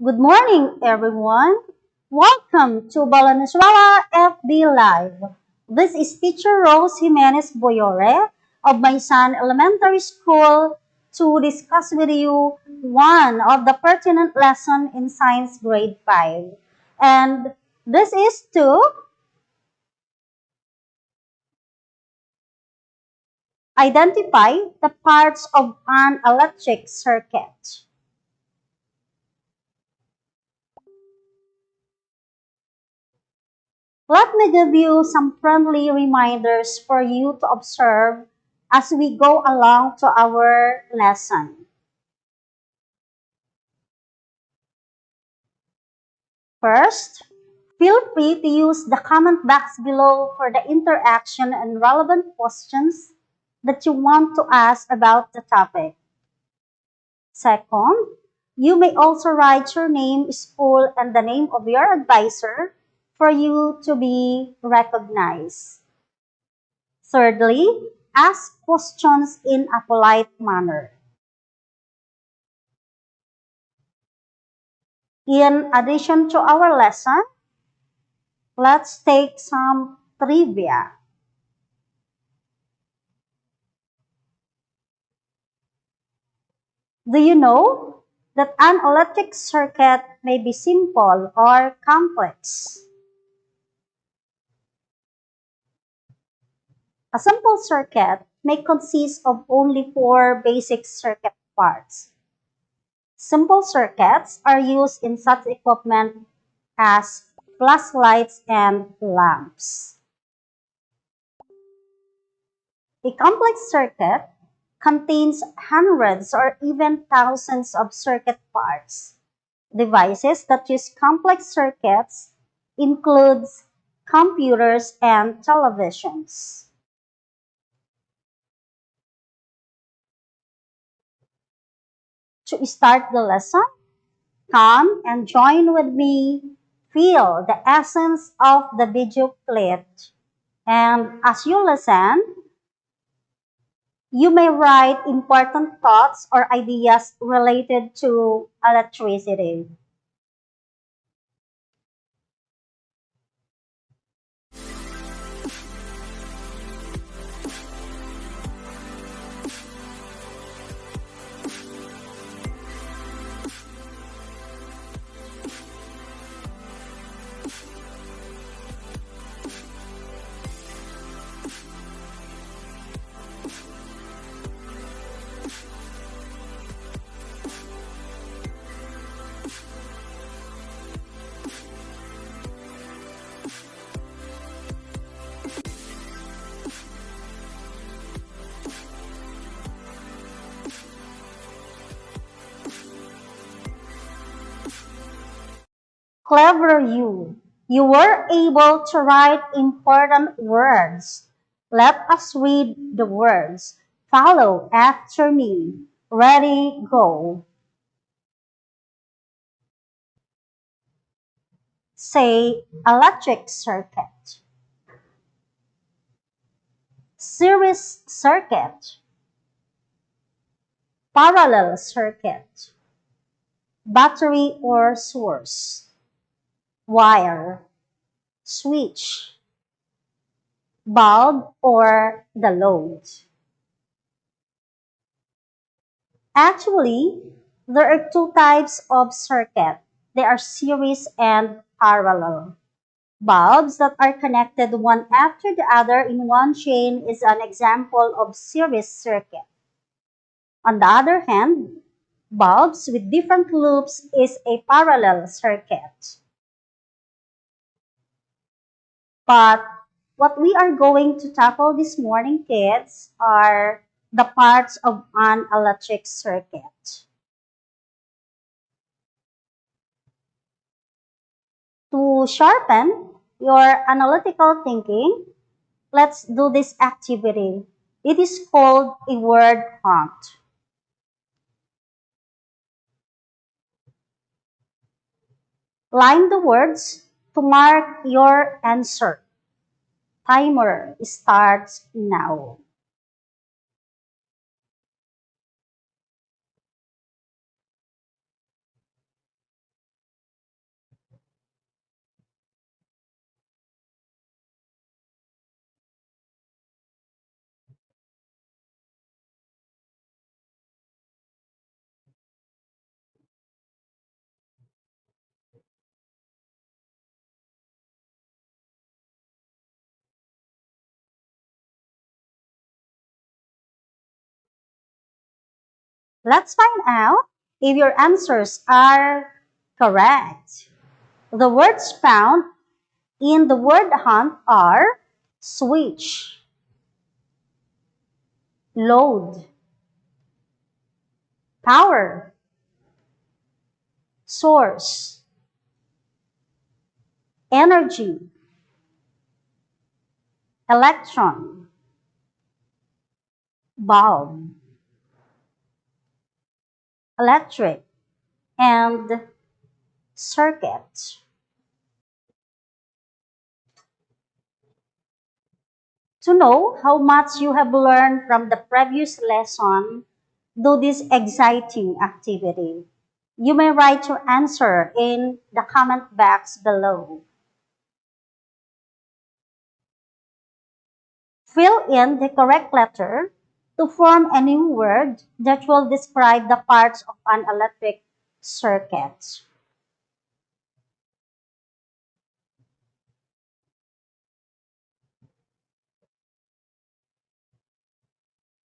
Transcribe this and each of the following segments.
Good morning, everyone. Welcome to Valenzuela FB Live. This is Teacher Rose Jimenez Boyore of my son elementary school to discuss with you one of the pertinent lesson in science grade 5. And this is to identify the parts of an electric circuit. Let me give you some friendly reminders for you to observe as we go along to our lesson. First, feel free to use the comment box below for the interaction and relevant questions that you want to ask about the topic. Second, you may also write your name, school, and the name of your advisor for you to be recognized. Thirdly, ask questions in a polite manner. In addition to our lesson, let's take some trivia. Do you know that an electric circuit may be simple or complex? A simple circuit may consist of only four basic circuit parts. Simple circuits are used in such equipment as flashlights and lamps. A complex circuit contains hundreds or even thousands of circuit parts. Devices that use complex circuits includes computers and televisions. To start the lesson, come and join with me. Feel the essence of the video clip. And as you listen, you may write important thoughts or ideas related to electricity. Clever you! You were able to write important words. Let us read the words. Follow after me. Ready, go. Say electric circuit, series circuit, parallel circuit, battery or source, wire, switch, bulb or the load. Actually, there are two types of circuit. They are series and parallel. Bulbs that are connected one after the other in one chain is an example of series circuit. On the other hand, bulbs with different loops is a parallel circuit. But what we are going to tackle this morning, kids, are the parts of an electric circuit. To sharpen your analytical thinking, let's do this activity. It is called a word prompt. Line the words to mark your answer. Timer starts now. Let's find out if your answers are correct. The words found in the word hunt are switch, load, power, source, energy, electron, bulb, electric, and circuit. To know how much you have learned from the previous lesson, do this exciting activity. You may write your answer in the comment box below. Fill in the correct letter to form a new word that will describe the parts of an electric circuit.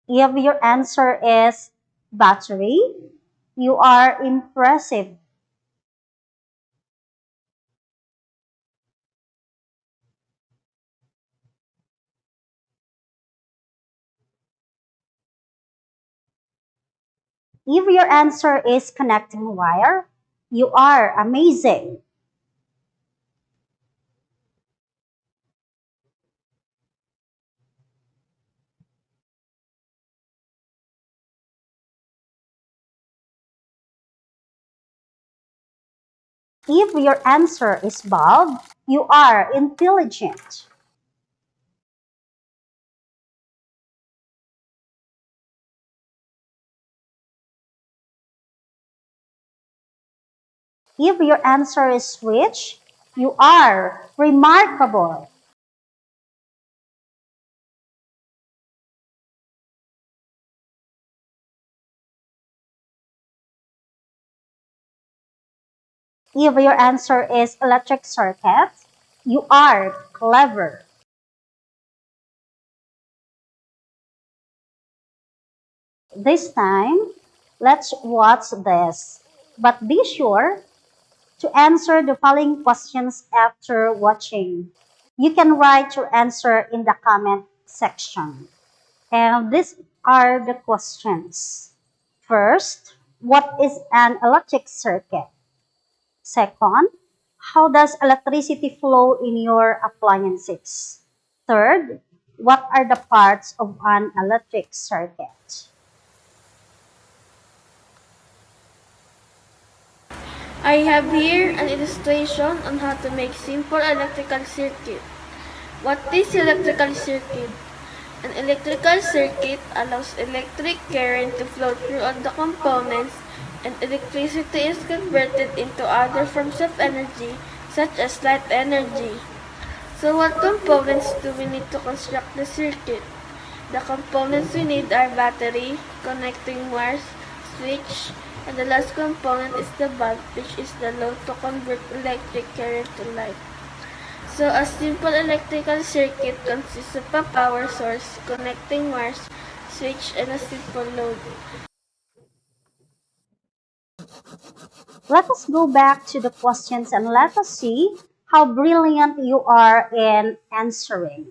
If your answer is battery, you are impressive. If your answer is connecting wire, you are amazing. If your answer is bulb, you are intelligent. If your answer is switch, you are remarkable. If your answer is electric circuit, you are clever. This time, let's watch this. But be sure to answer the following questions after watching. You can write your answer in the comment section. And these are the questions. First, what is an electric circuit? Second, how does electricity flow in your appliances? Third, what are the parts of an electric circuit? I have here an illustration on how to make simple electrical circuit. What is electrical circuit? An electrical circuit allows electric current to flow through all the components, and electricity is converted into other forms of energy such as light energy. So what components do we need to construct the circuit? The components we need are battery, connecting wires, switch, and the last component is the bulb, which is the load to convert electric current to light. So a simple electrical circuit consists of a power source, connecting wires, switch, and a simple load. Let us go back to the questions and let us see how brilliant you are in answering.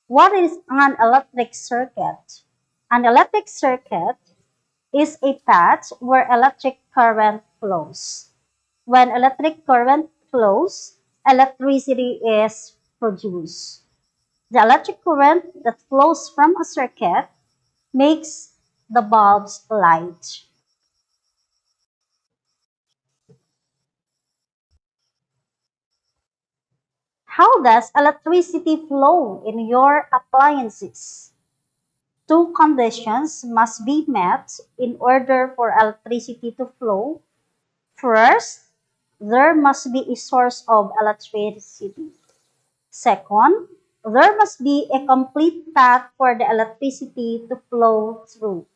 What is an electric circuit? An electric circuit is a path where electric current flows. When electric current flows, electricity is produced. The electric current that flows from a circuit makes the bulbs light. How does electricity flow in your appliances? Two conditions must be met in order for electricity to flow. First, there must be a source of electricity. Second, there must be a complete path for the electricity to flow through.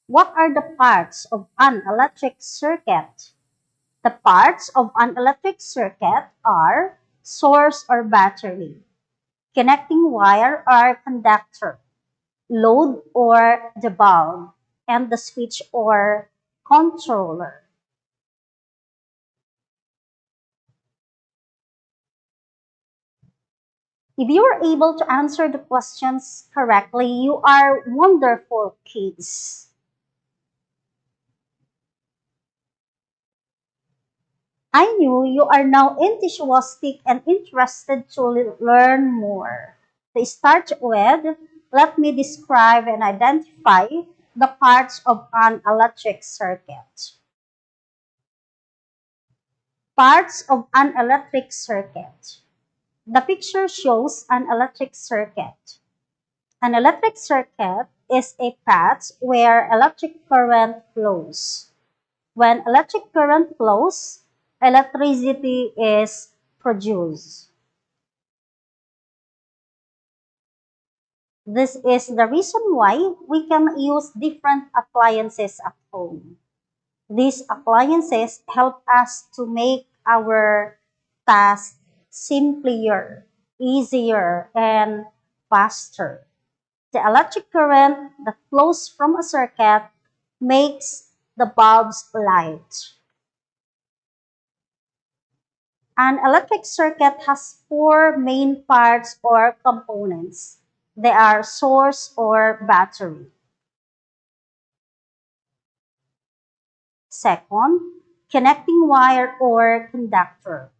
What are the parts of an electric circuit? The parts of an electric circuit are source or battery, connecting wire or conductor, load or the bulb, and the switch or controller. If you are able to answer the questions correctly, you are wonderful kids. I knew you are now enthusiastic and interested to learn more. To start with, let me describe and identify the parts of an electric circuit. Parts of an electric circuit. The picture shows an electric circuit. An electric circuit is a path where electric current flows. When electric current flows, electricity is produced. This is the reason why we can use different appliances at home. These appliances help us to make our tasks simpler, easier, and faster. The electric current that flows from a circuit makes the bulbs light. An electric circuit has four main parts or components. They are source or battery. Second, connecting wire or conductor.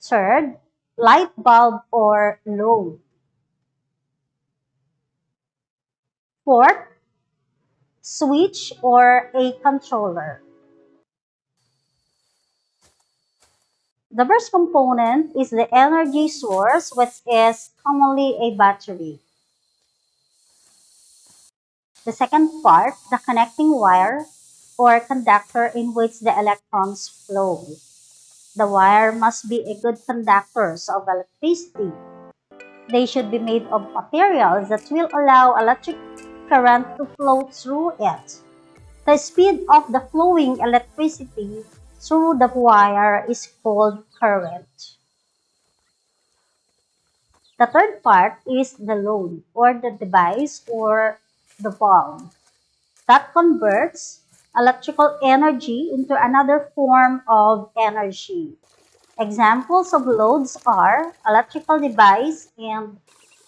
Third, light bulb or load. Fourth, switch or a controller. The first component is the energy source, which is commonly a battery. The second part, the connecting wire or conductor in which the electrons flow. The wire must be a good conductors of electricity. They should be made of materials that will allow electric current to flow through it. The speed of the flowing electricity through the wire is called current. The third part is the load or the device or the bulb that converts electrical energy into another form of energy. Examples of loads are electrical devices and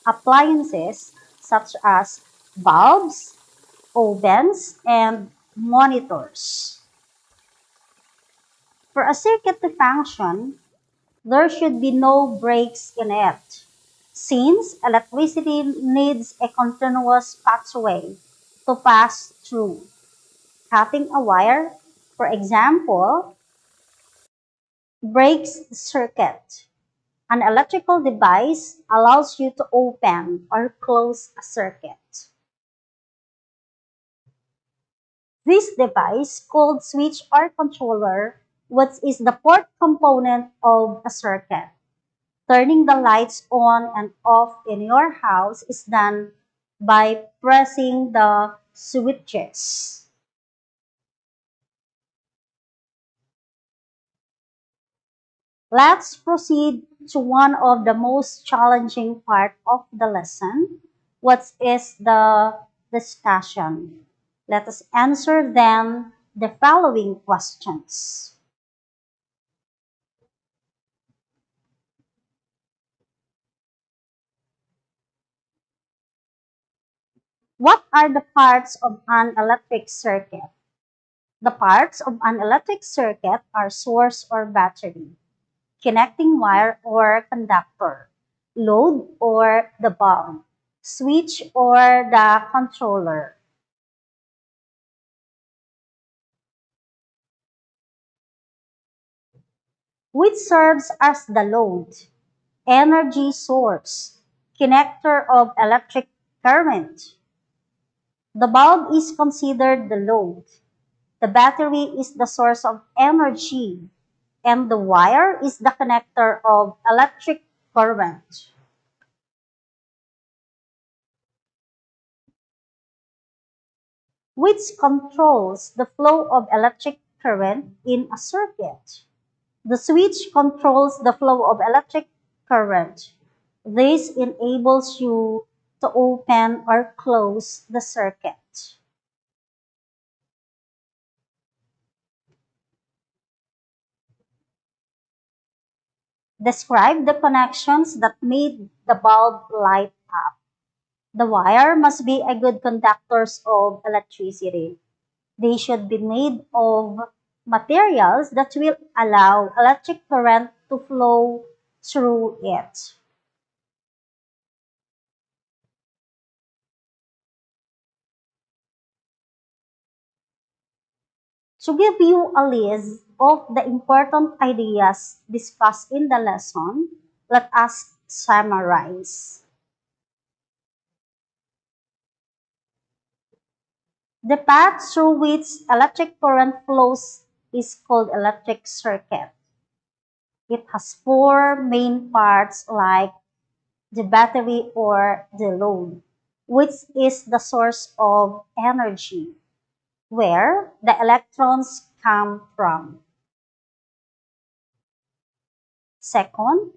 appliances such as bulbs, ovens, and monitors. For a circuit to function, there should be no breaks in it, since electricity needs a continuous pathway to pass through. Cutting a wire, for example, breaks the circuit. An electrical device allows you to open or close a circuit. This device, called switch or controller, which is the fourth component of a circuit. Turning the lights on and off in your house is done by pressing the switches. Let's proceed to one of the most challenging part of the lesson, what is the discussion. Let us answer then the following questions. What are the parts of an electric circuit? The parts of an electric circuit are source or battery, connecting wire or conductor, load or the bulb, switch or the controller. Which serves as the load, energy source, connector of electric current. The bulb is considered the load. The battery is the source of energy, and the wire is the connector of electric current. which controls the flow of electric current in a circuit. The switch controls the flow of electric current. This enables you to open or close the circuit. Describe the connections that made the bulb light up. The wire must be a good conductors of electricity. They should be made of materials that will allow electric current to flow through it. To give you a list of the important ideas discussed in the lesson, let us summarize. The path through which electric current flows is called electric circuit. It has four main parts like the battery or the load, which is the source of energy, where the electrons come from. Second,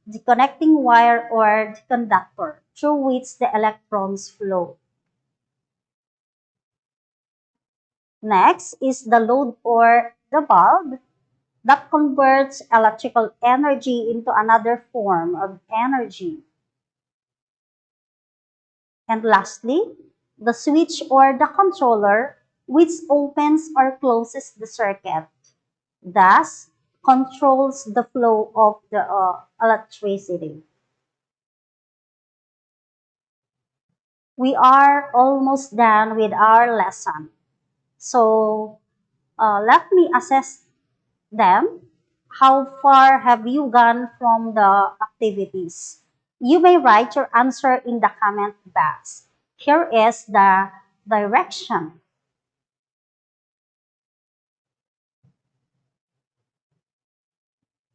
the connecting wire or the conductor through which the electrons flow. Next is the load or the bulb that converts electrical energy into another form of energy. And lastly, the switch or the controller which opens or closes the circuit, thus controls the flow of the electricity. We are almost done with our lesson. So let me assess them. How far have you gone from the activities? You may write your answer in the comment box. Here is the direction.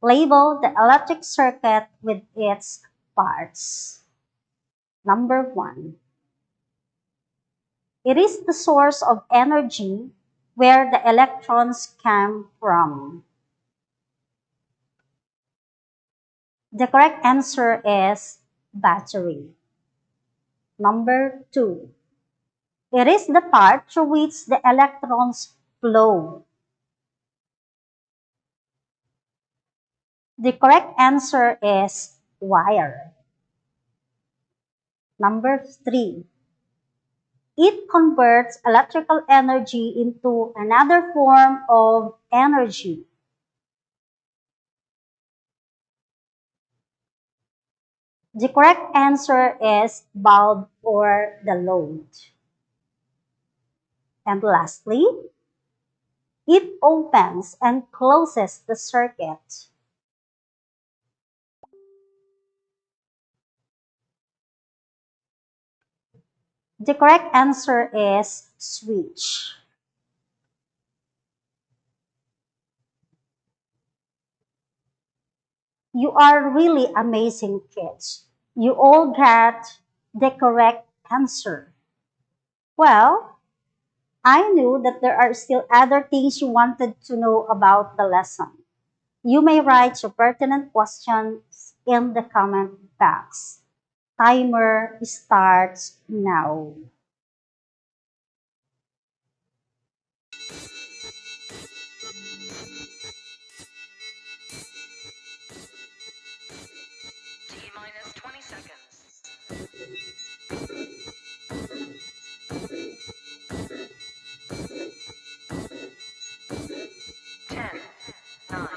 Label the electric circuit with its parts. Number 1. It is the source of energy where the electrons come from. The correct answer is battery. Number 2. It is the part through which the electrons flow. The correct answer is wire. Number 3. It converts electrical energy into another form of energy. The correct answer is bulb or the load. And lastly, it opens and closes the circuit. The correct answer is switch. You are really amazing kids. You all got the correct answer. Well, I knew that there are still other things you wanted to know about the lesson. You may write your pertinent questions in the comment box. Timer starts now. T-minus 20 seconds. 10, 9,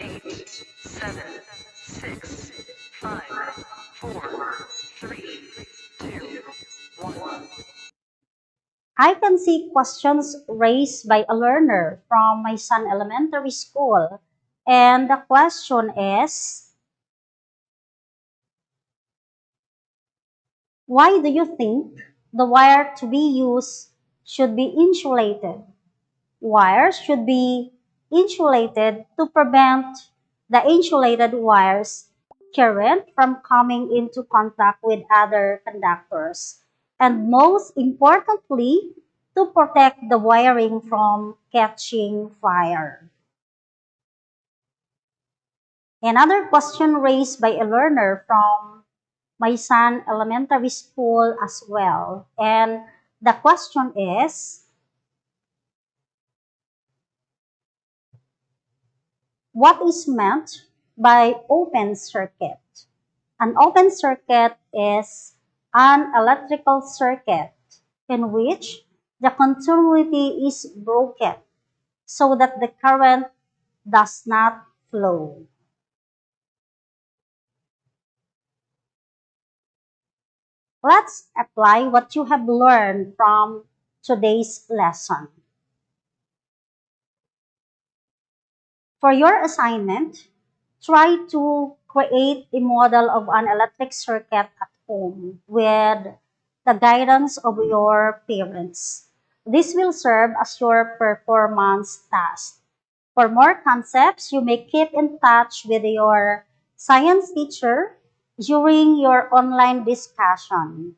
8, 7, 6, 5, 4, 3, 2, 1. I can see questions raised by a learner from my son elementary school. And the question is, why do you think the wire to be used should be insulated? Wires should be insulated to prevent the insulated wires current from coming into contact with other conductors. And most importantly, to protect the wiring from catching fire. Another question raised by a learner from my son elementary school as well. And the question is, what is meant by open circuit? An open circuit is an electrical circuit in which the continuity is broken so that the current does not flow. Let's apply what you have learned from today's lesson. For your assignment, try to create a model of an electric circuit at home with the guidance of your parents. This will serve as your performance task. For more concepts, you may keep in touch with your science teacher during your online discussion.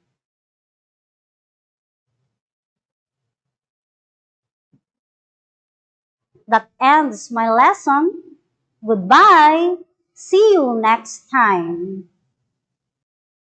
That ends my lesson. Goodbye. See you next time.